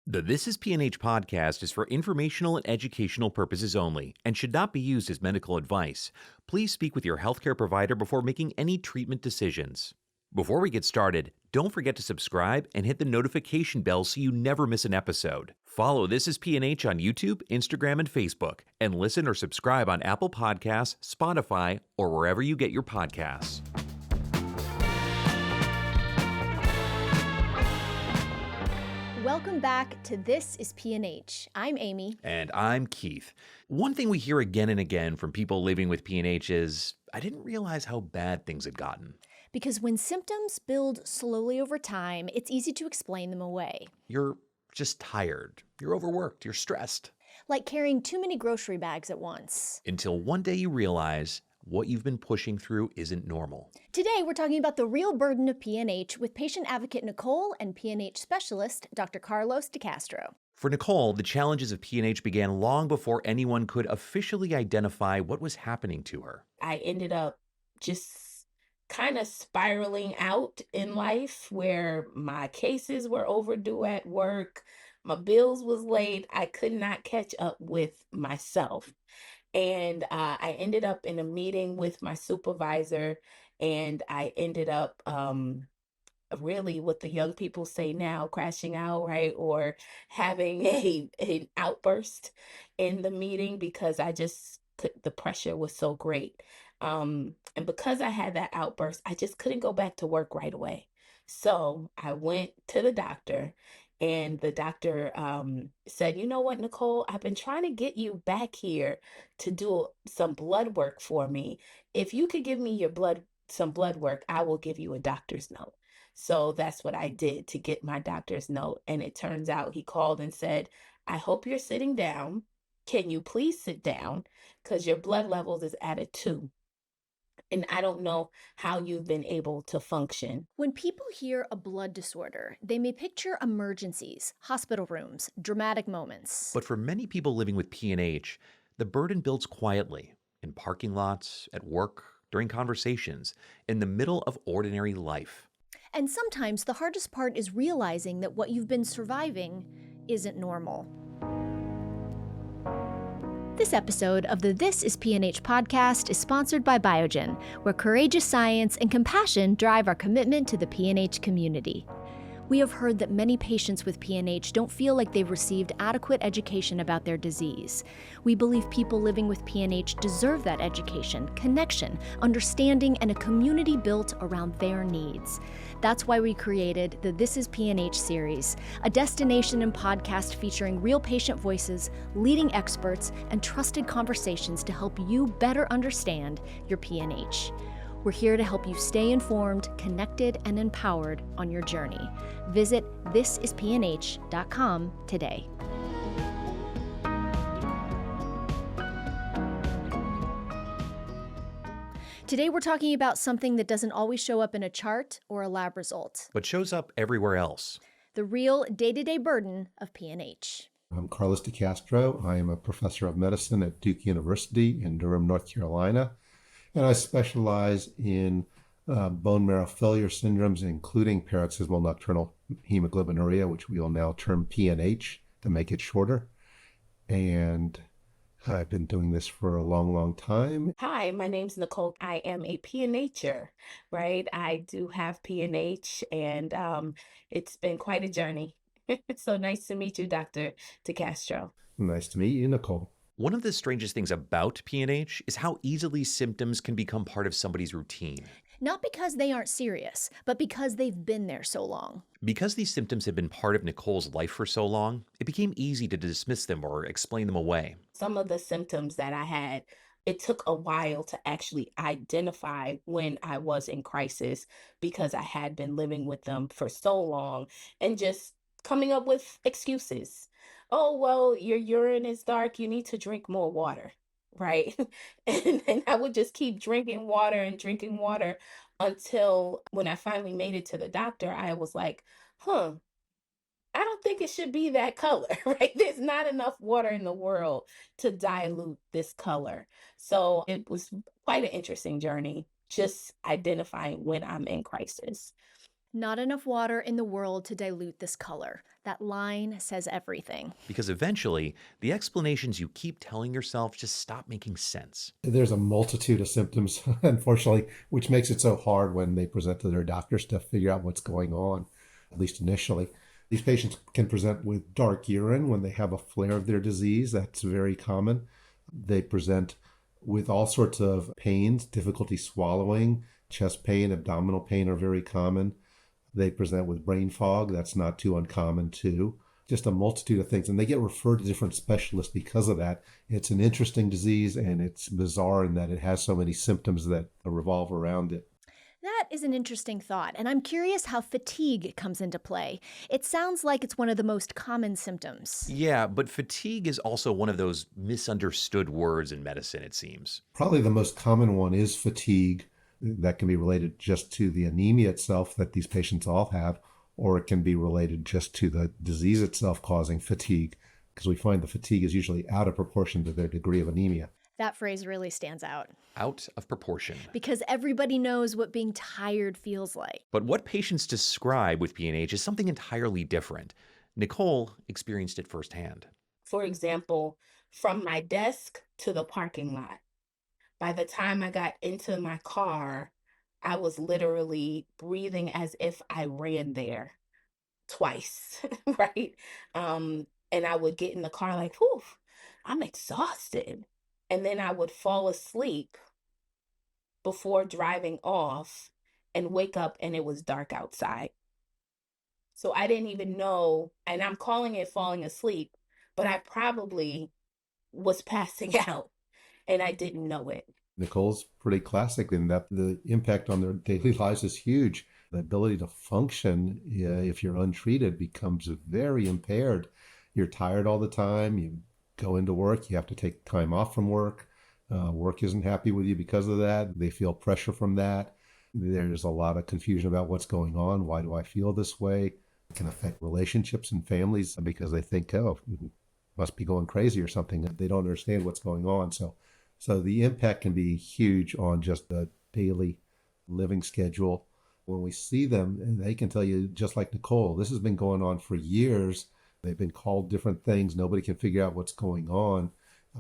The This Is PNH podcast is for informational and educational purposes only and should not be used as medical advice. Please speak with your healthcare provider before making any treatment decisions. Before we get started, don't forget to subscribe and hit the notification bell so you never miss an episode. Follow This Is PNH on YouTube, Instagram, and Facebook, and listen or subscribe on Apple Podcasts, Spotify, or wherever you get your podcasts. Welcome back to This Is PNH. I'm Amy. And I'm Keith. One thing we hear again and again from people living with PNH is, I didn't realize how bad things had gotten. Because when symptoms build slowly over time, it's easy to explain them away. You're just tired. You're overworked. You're stressed. Like carrying too many grocery bags at once. Until one day you realize what you've been pushing through isn't normal. Today, we're talking about the real burden of PNH with patient advocate Nicole and PNH specialist Dr. Carlos DeCastro. For Nicole, the challenges of PNH began long before anyone could officially identify what was happening to her. I ended up just kind of spiraling out in life where my cases were overdue at work, my bills was late, I could not catch up with myself. And I ended up in a meeting with my supervisor, and I ended up really what the young people say now, crashing out, right? Or having an outburst in the meeting because the pressure was so great. And because I had that outburst, I just couldn't go back to work right away. So I went to the doctor. And the doctor said, you know what, Nicole, I've been trying to get you back here to do some blood work for me. If you could give me some blood work, I will give you a doctor's note. So that's what I did to get my doctor's note. And it turns out he called and said, I hope you're sitting down. Can you please sit down? Because your blood levels is at a 2. And I don't know how you've been able to function. When people hear a blood disorder, they may picture emergencies, hospital rooms, dramatic moments. But for many people living with PNH, the burden builds quietly in parking lots, at work, during conversations, in the middle of ordinary life. And sometimes the hardest part is realizing that what you've been surviving isn't normal. This episode of the This Is PNH podcast is sponsored by Biogen, where courageous science and compassion drive our commitment to the PNH community. We have heard that many patients with PNH don't feel like they've received adequate education about their disease. We believe people living with PNH deserve that education, connection, understanding, and a community built around their needs. That's why we created the This Is PNH series, a destination and podcast featuring real patient voices, leading experts, and trusted conversations to help you better understand your PNH. We're here to help you stay informed, connected, and empowered on your journey. Visit thisispnh.com today. Today we're talking about something that doesn't always show up in a chart or a lab result, but shows up everywhere else. The real day-to-day burden of PNH. I'm Carlos DeCastro. I am a professor of medicine at Duke University in Durham, North Carolina, and I specialize in bone marrow failure syndromes, including paroxysmal nocturnal hemoglobinuria, which we will now term PNH to make it shorter. And I've been doing this for a long, long time. Hi, my name's Nicole. I am a PNHer, right? I do have PNH, and it's been quite a journey. So nice to meet you, Dr. DeCastro. Nice to meet you, Nicole. One of the strangest things about PNH is how easily symptoms can become part of somebody's routine. Not because they aren't serious, but because they've been there so long. Because these symptoms have been part of Nicole's life for so long, it became easy to dismiss them or explain them away. Some of the symptoms that I had, it took a while to actually identify when I was in crisis because I had been living with them for so long and just coming up with excuses. Oh, well, your urine is dark. You need to drink more water, right? And I would just keep drinking water until when I finally made it to the doctor, I was like, I don't think it should be that color, right? There's not enough water in the world to dilute this color. So it was quite an interesting journey, just identifying when I'm in crisis. Not enough water in the world to dilute this color. That line says everything. Because eventually, the explanations you keep telling yourself just stop making sense. There's a multitude of symptoms, unfortunately, which makes it so hard when they present to their doctors to figure out what's going on, at least initially. These patients can present with dark urine when they have a flare of their disease. That's very common. They present with all sorts of pains, difficulty swallowing, chest pain, abdominal pain are very common. They present with brain fog. That's not too uncommon too. Just a multitude of things. And they get referred to different specialists because of that. It's an interesting disease, and it's bizarre in that it has so many symptoms that revolve around it. That is an interesting thought, and I'm curious how fatigue comes into play. It sounds like it's one of the most common symptoms. Yeah, but fatigue is also one of those misunderstood words in medicine, it seems. Probably the most common one is fatigue. That can be related just to the anemia itself that these patients all have, or it can be related just to the disease itself causing fatigue, because we find the fatigue is usually out of proportion to their degree of anemia. That phrase really stands out. Out of proportion. Because everybody knows what being tired feels like. But what patients describe with PNH is something entirely different. Nicole experienced it firsthand. For example, from my desk to the parking lot. By the time I got into my car, I was literally breathing as if I ran there twice, right? And I would get in the car like, whew, I'm exhausted. And then I would fall asleep before driving off and wake up and it was dark outside. So I didn't even know, and I'm calling it falling asleep, but I probably was passing out and I didn't know it. Nicole's pretty classic in that the impact on their daily lives is huge. The ability to function, if you're untreated, becomes very impaired. You're tired all the time. You go into work. You have to take time off from work. Work isn't happy with you because of that. They feel pressure from that. There's a lot of confusion about what's going on. Why do I feel this way? It can affect relationships and families because they think, oh, must be going crazy or something. They don't understand what's going on. So the impact can be huge on just the daily living schedule. When we see them, and they can tell you, just like Nicole, this has been going on for years. They've been called different things. Nobody can figure out what's going on,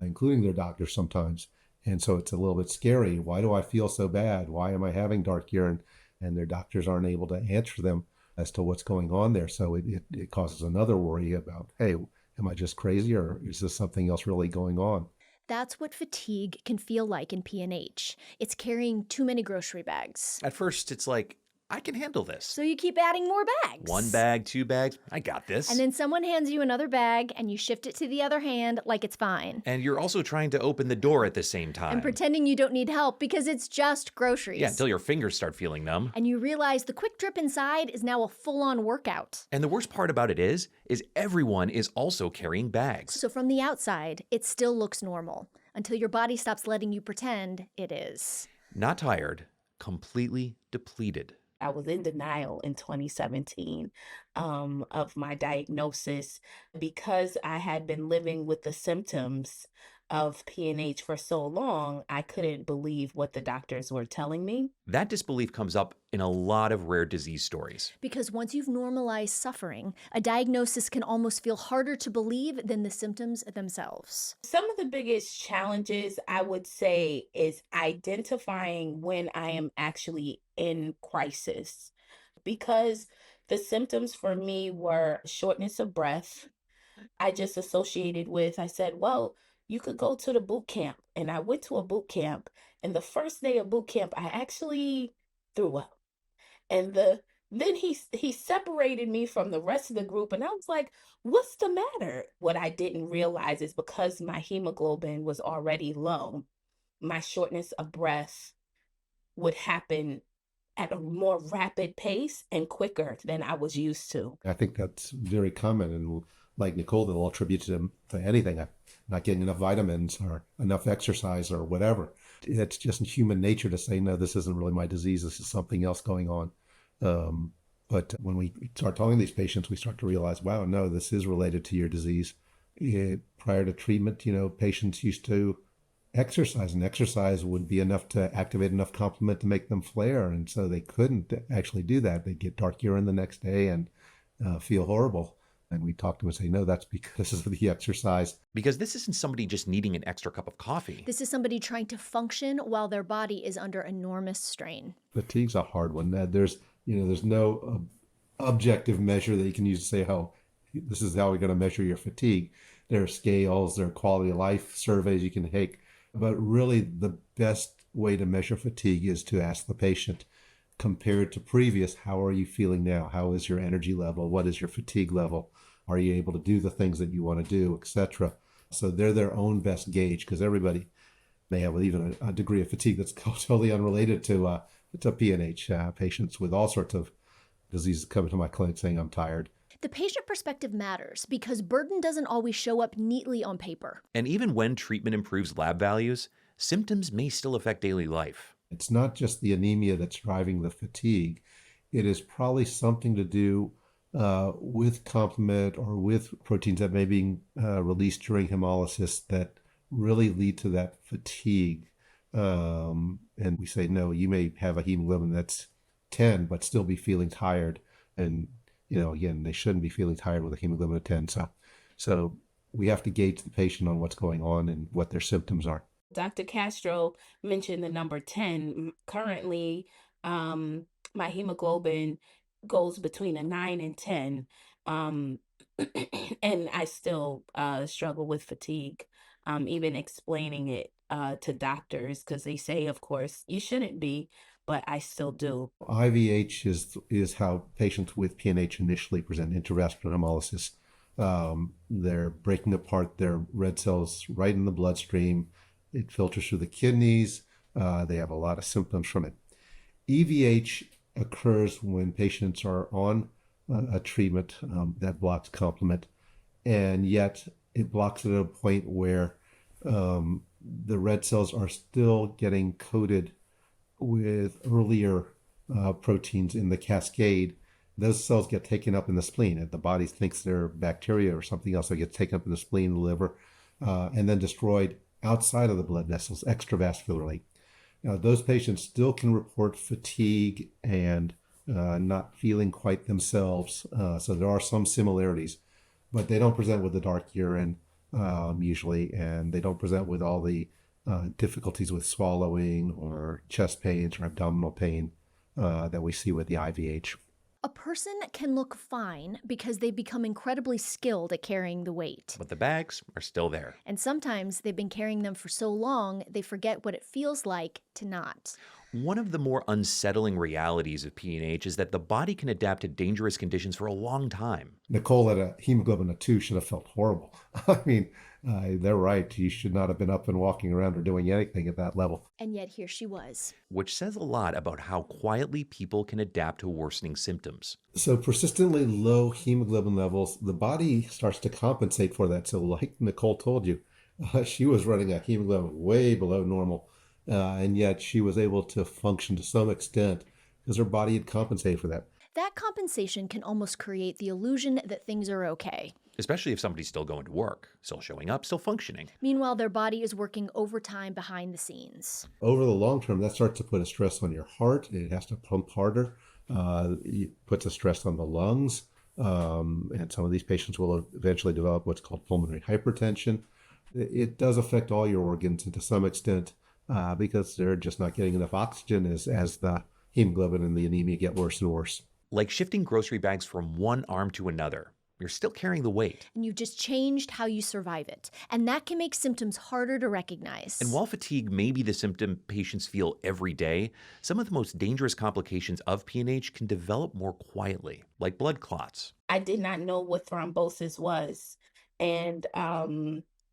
including their doctors sometimes. And so it's a little bit scary. Why do I feel so bad? Why am I having dark urine? And their doctors aren't able to answer them as to what's going on there. So it causes another worry about, hey, am I just crazy, or is this something else really going on? That's what fatigue can feel like in PNH. It's carrying too many grocery bags. At first, it's like, I can handle this. So you keep adding more bags. 1 bag, 2 bags, I got this. And then someone hands you another bag and you shift it to the other hand like it's fine. And you're also trying to open the door at the same time. And pretending you don't need help because it's just groceries. Yeah, until your fingers start feeling numb. And you realize the quick drip inside is now a full-on workout. And the worst part about it is everyone is also carrying bags. So from the outside, it still looks normal until your body stops letting you pretend it is. Not tired, completely depleted. I was in denial in 2017 of my diagnosis because I had been living with the symptoms of PNH for so long. I couldn't believe what the doctors were telling me. That disbelief comes up in a lot of rare disease stories. Because once you've normalized suffering, a diagnosis can almost feel harder to believe than the symptoms themselves. Some of the biggest challenges, I would say, is identifying when I am actually in crisis. Because the symptoms for me were shortness of breath. I just associated with, I said, well, you could go to the boot camp. And I went to a boot camp. And the first day of boot camp, I actually threw up. And then he separated me from the rest of the group. And I was like, what's the matter? What I didn't realize is because my hemoglobin was already low, my shortness of breath would happen at a more rapid pace and quicker than I was used to. I think that's very common. And like Nicole, they'll attribute to anything, not getting enough vitamins or enough exercise or whatever. It's just in human nature to say, no, this isn't really my disease. This is something else going on. But when we start talking to these patients, we start to realize, wow, no, this is related to your disease. Prior to treatment, patients used to exercise, and exercise would be enough to activate enough complement to make them flare. And so they couldn't actually do that. They'd get dark urine the next day and feel horrible. And we talked to them and say, no, that's because of the exercise. Because this isn't somebody just needing an extra cup of coffee. This is somebody trying to function while their body is under enormous strain. Fatigue's a hard one. There's no objective measure that you can use to say, oh, this is how we're going to measure your fatigue. There are scales, there are quality of life surveys you can take. But really, the best way to measure fatigue is to ask the patient, compared to previous, how are you feeling now? How is your energy level? What is your fatigue level? Are you able to do the things that you want to do, etc.? So they're their own best gauge, because everybody may have even a degree of fatigue that's totally unrelated to PNH. Patients with all sorts of diseases come to my clinic saying, I'm tired. The patient perspective matters because burden doesn't always show up neatly on paper. And even when treatment improves lab values, symptoms may still affect daily life. It's not just the anemia that's driving the fatigue. It is probably something to do with complement or with proteins that may be released during hemolysis that really lead to that fatigue. And we say, no, you may have a hemoglobin that's 10, but still be feeling tired. And, again, they shouldn't be feeling tired with a hemoglobin of 10. So we have to gauge the patient on what's going on and what their symptoms are. Dr. Castro mentioned the number 10. Currently, my hemoglobin goes between a 9 and 10. And I still struggle with fatigue, even explaining it to doctors, because they say, of course, you shouldn't be, but I still do. IVH is how patients with PNH initially present, intravascular hemolysis. They're breaking apart their red cells right in the bloodstream. It filters through the kidneys. They have a lot of symptoms from it. EVH occurs when patients are on a treatment that blocks complement, and yet it blocks it at a point where the red cells are still getting coated with earlier proteins in the cascade. Those cells get taken up in the spleen, and the body thinks they're bacteria or something else that gets taken up in the spleen, the liver, and then destroyed outside of the blood vessels, extravascularly. Now, those patients still can report fatigue and not feeling quite themselves. So there are some similarities, but they don't present with the dark urine usually, and they don't present with all the difficulties with swallowing or chest pains or abdominal pain that we see with the IVH. A person can look fine because they've become incredibly skilled at carrying the weight. But the bags are still there. And sometimes they've been carrying them for so long, they forget what it feels like to not. One of the more unsettling realities of PNH is that the body can adapt to dangerous conditions for a long time. Nicole at a hemoglobin of 2 should have felt horrible. I mean, they're right. You should not have been up and walking around or doing anything at that level. And yet here she was. Which says a lot about how quietly people can adapt to worsening symptoms. So persistently low hemoglobin levels, the body starts to compensate for that. So like Nicole told you, she was running a hemoglobin way below normal. And yet she was able to function to some extent because her body had compensated for that. That compensation can almost create the illusion that things are okay. Especially if somebody's still going to work, still showing up, still functioning. Meanwhile, their body is working overtime behind the scenes. Over the long term, that starts to put a stress on your heart. It has to pump harder. It puts a stress on the lungs. And some of these patients will eventually develop what's called pulmonary hypertension. It does affect all your organs, and to some extent, because they're just not getting enough oxygen as the hemoglobin and the anemia get worse and worse. Like shifting grocery bags from one arm to another. You're still carrying the weight. And you've just changed how you survive it. And that can make symptoms harder to recognize. And while fatigue may be the symptom patients feel every day, some of the most dangerous complications of PNH can develop more quietly, like blood clots. I did not know what thrombosis was. And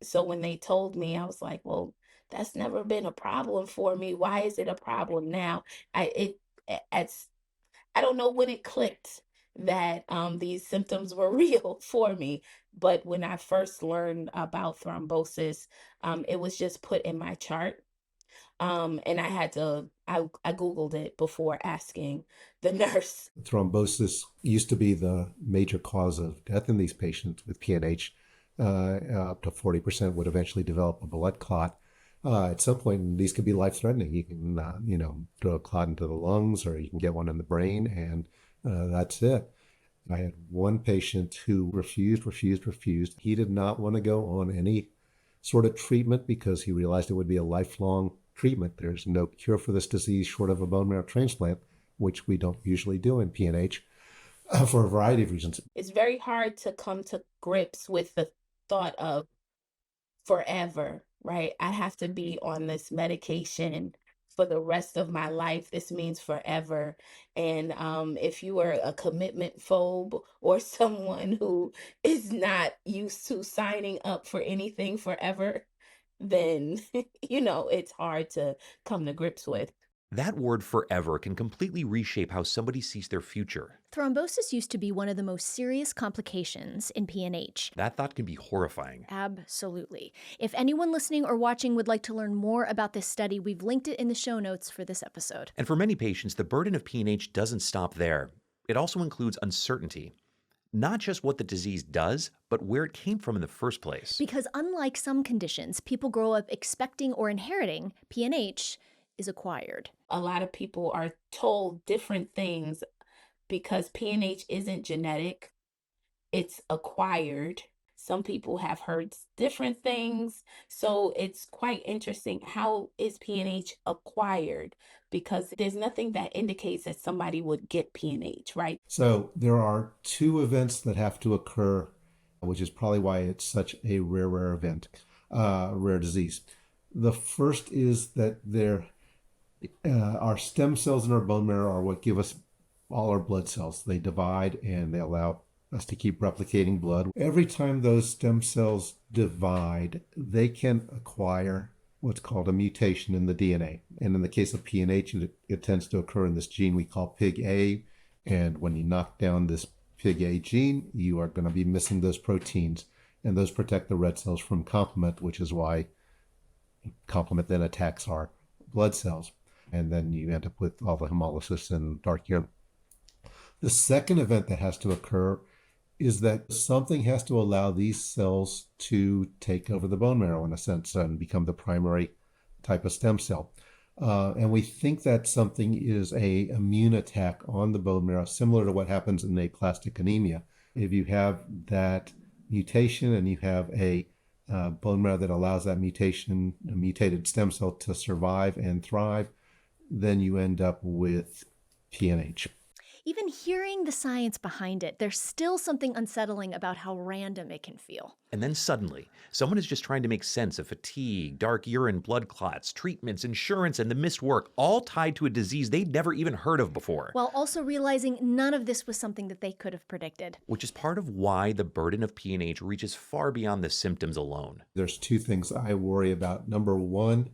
so when they told me, I was like, well, that's never been a problem for me. Why is it a problem now? I don't know when it clicked that these symptoms were real for me. But when I first learned about thrombosis, it was just put in my chart. And I Googled it before asking the nurse. Thrombosis used to be the major cause of death in these patients with PNH. Up to 40% would eventually develop a blood clot. At some point, these could be life-threatening. You can, throw a clot into the lungs, or you can get one in the brain, and that's it. I had one patient who refused. He did not want to go on any sort of treatment because he realized it would be a lifelong treatment. There's no cure for this disease short of a bone marrow transplant, which we don't usually do in PNH for a variety of reasons. It's very hard to come to grips with the thought of forever, right? I have to be on this medication for the rest of my life. This means forever. And if you are a commitment phobe or someone who is not used to signing up for anything forever, then, it's hard to come to grips with. That word forever can completely reshape how somebody sees their future. Thrombosis used to be one of the most serious complications in PNH. That thought can be horrifying. Absolutely. If anyone listening or watching would like to learn more about this study, we've linked it in the show notes for this episode. And for many patients, the burden of PNH doesn't stop there. It also includes uncertainty. Not just what the disease does, but where it came from in the first place. Because unlike some conditions people grow up expecting or inheriting, PNH is acquired. A lot of people are told different things because PNH isn't genetic, it's acquired. Some people have heard different things. So it's quite interesting. How is PNH acquired? Because there's nothing that indicates that somebody would get PNH, right? So there are two events that have to occur, which is probably why it's such a rare event, rare disease. The first is that our stem cells in our bone marrow are what give us all our blood cells. They divide and they allow us to keep replicating blood. Every time those stem cells divide, they can acquire what's called a mutation in the DNA. And in the case of PNH, it tends to occur in this gene we call PIG-A. And when you knock down this PIG-A gene, you are going to be missing those proteins. And those protect the red cells from complement, which is why complement then attacks our blood cells. And then you end up with all the hemolysis and dark urine. The second event that has to occur is that something has to allow these cells to take over the bone marrow in a sense and become the primary type of stem cell. And we think that something is an immune attack on the bone marrow, similar to what happens in aplastic anemia. If you have that mutation and you have a bone marrow that allows that mutation, a mutated stem cell to survive and thrive, then you end up with PNH. Even hearing the science behind it, there's still something unsettling about how random it can feel. And then suddenly, someone is just trying to make sense of fatigue, dark urine, blood clots, treatments, insurance, and the missed work, all tied to a disease they'd never even heard of before. While also realizing none of this was something that they could have predicted. Which is part of why the burden of PNH reaches far beyond the symptoms alone. There's two things I worry about. Number one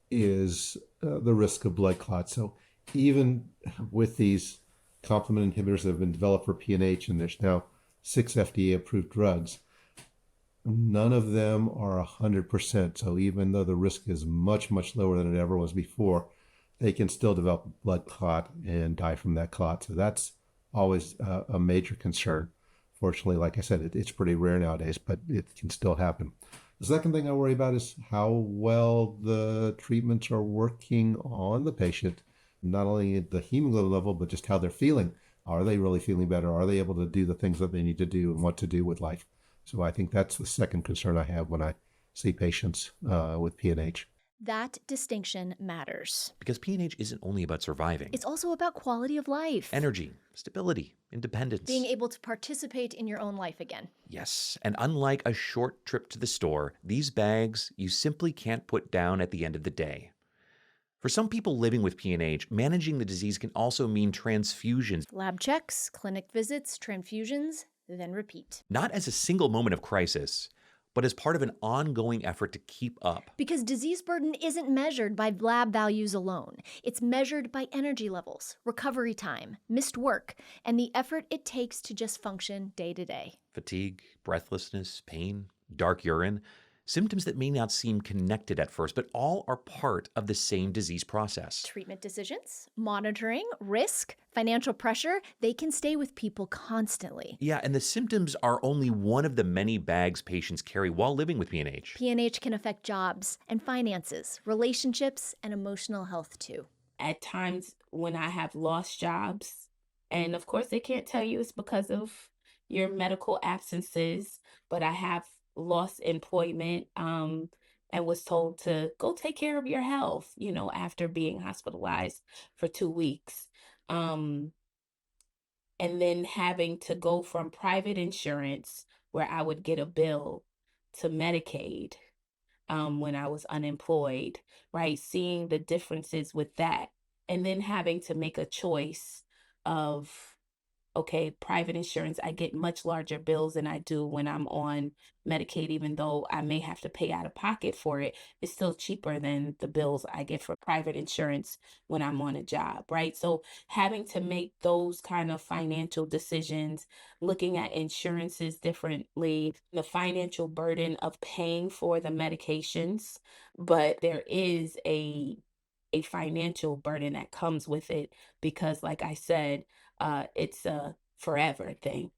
is the risk of blood clots. So even with these complement inhibitors that have been developed for PNH, and there's now 6 FDA-approved drugs, none of them are 100%. So even though the risk is much, much lower than it ever was before, they can still develop a blood clot and die from that clot. So that's always a major concern. Fortunately, like I said, it's pretty rare nowadays, but it can still happen. The second thing I worry about is how well the treatments are working on the patient, not only at the hemoglobin level, but just how they're feeling. Are they really feeling better? Are they able to do the things that they need to do and what to do with life? So I think that's the second concern I have when I see patients with PNH. That distinction matters. Because PNH isn't only about surviving. It's also about quality of life. Energy, stability, independence. Being able to participate in your own life again. Yes, and unlike a short trip to the store, these bags you simply can't put down at the end of the day. For some people living with PNH, managing the disease can also mean transfusions. Lab checks, clinic visits, transfusions, then repeat. Not as a single moment of crisis, but as part of an ongoing effort to keep up. Because disease burden isn't measured by lab values alone. It's measured by energy levels, recovery time, missed work, and the effort it takes to just function day to day. Fatigue, breathlessness, pain, dark urine. Symptoms that may not seem connected at first, but all are part of the same disease process. Treatment decisions, monitoring, risk, financial pressure, they can stay with people constantly. Yeah, and the symptoms are only one of the many bags patients carry while living with PNH. PNH can affect jobs and finances, relationships, and emotional health too. At times when I have lost jobs, and of course they can't tell you it's because of your medical absences, but I have lost employment and was told to go take care of your health, after being hospitalized for 2 weeks. And then having to go from private insurance where I would get a bill to Medicaid when I was unemployed, right? Seeing the differences with that, and then having to make a choice of, okay, private insurance, I get much larger bills than I do when I'm on Medicaid, even though I may have to pay out of pocket for it. It's still cheaper than the bills I get for private insurance when I'm on a job, right? So having to make those kind of financial decisions, looking at insurances differently, the financial burden of paying for the medications, but there is a financial burden that comes with it because, like I said, it's a forever thing.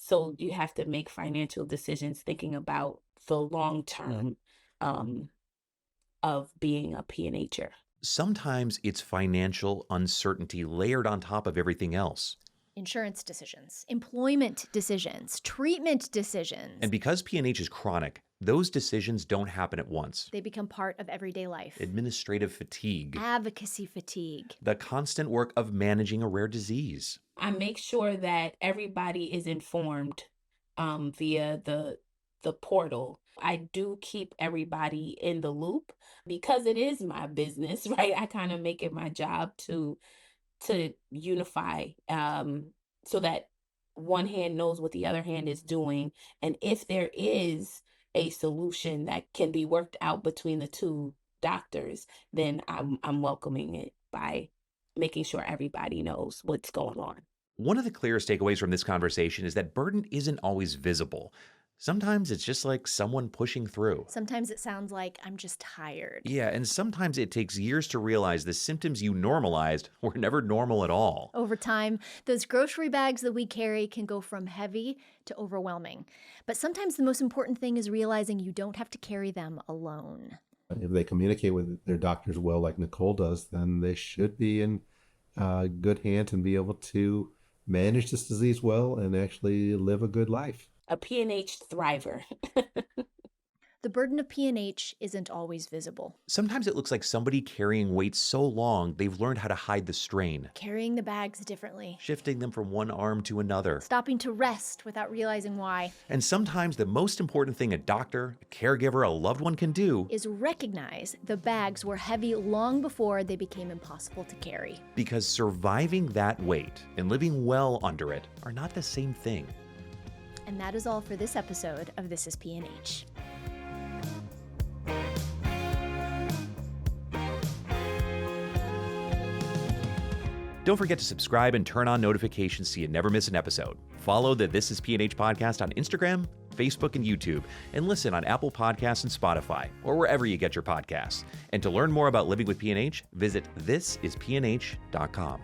So you have to make financial decisions thinking about the long term of being a PNHer. Sometimes it's financial uncertainty layered on top of everything else. Insurance decisions, employment decisions, treatment decisions. And because PNH is chronic, those decisions don't happen at once. They become part of everyday life. Administrative fatigue. Advocacy fatigue. The constant work of managing a rare disease. I make sure that everybody is informed via the portal. I do keep everybody in the loop because it is my business, right? I kind of make it my job to unify so that one hand knows what the other hand is doing. And if there is a solution that can be worked out between the two doctors, then I'm welcoming it by making sure everybody knows what's going on. One of the clearest takeaways from this conversation is that burden isn't always visible. Sometimes it's just like someone pushing through. Sometimes it sounds like I'm just tired. Yeah, and sometimes it takes years to realize the symptoms you normalized were never normal at all. Over time, those grocery bags that we carry can go from heavy to overwhelming. But sometimes the most important thing is realizing you don't have to carry them alone. If they communicate with their doctors well, like Nicole does, then they should be in good hands and be able to manage this disease well and actually live a good life. A PNH thriver. The burden of PNH isn't always visible. Sometimes it looks like somebody carrying weight so long they've learned how to hide the strain. Carrying the bags differently. Shifting them from one arm to another. Stopping to rest without realizing why. And sometimes the most important thing a doctor, a caregiver, a loved one can do is recognize the bags were heavy long before they became impossible to carry. Because surviving that weight and living well under it are not the same thing. And that is all for this episode of This Is PNH. Don't forget to subscribe and turn on notifications so you never miss an episode. Follow the This Is PNH podcast on Instagram, Facebook, and YouTube, and listen on Apple Podcasts and Spotify, or wherever you get your podcasts. And to learn more about living with PNH, visit thisispnh.com.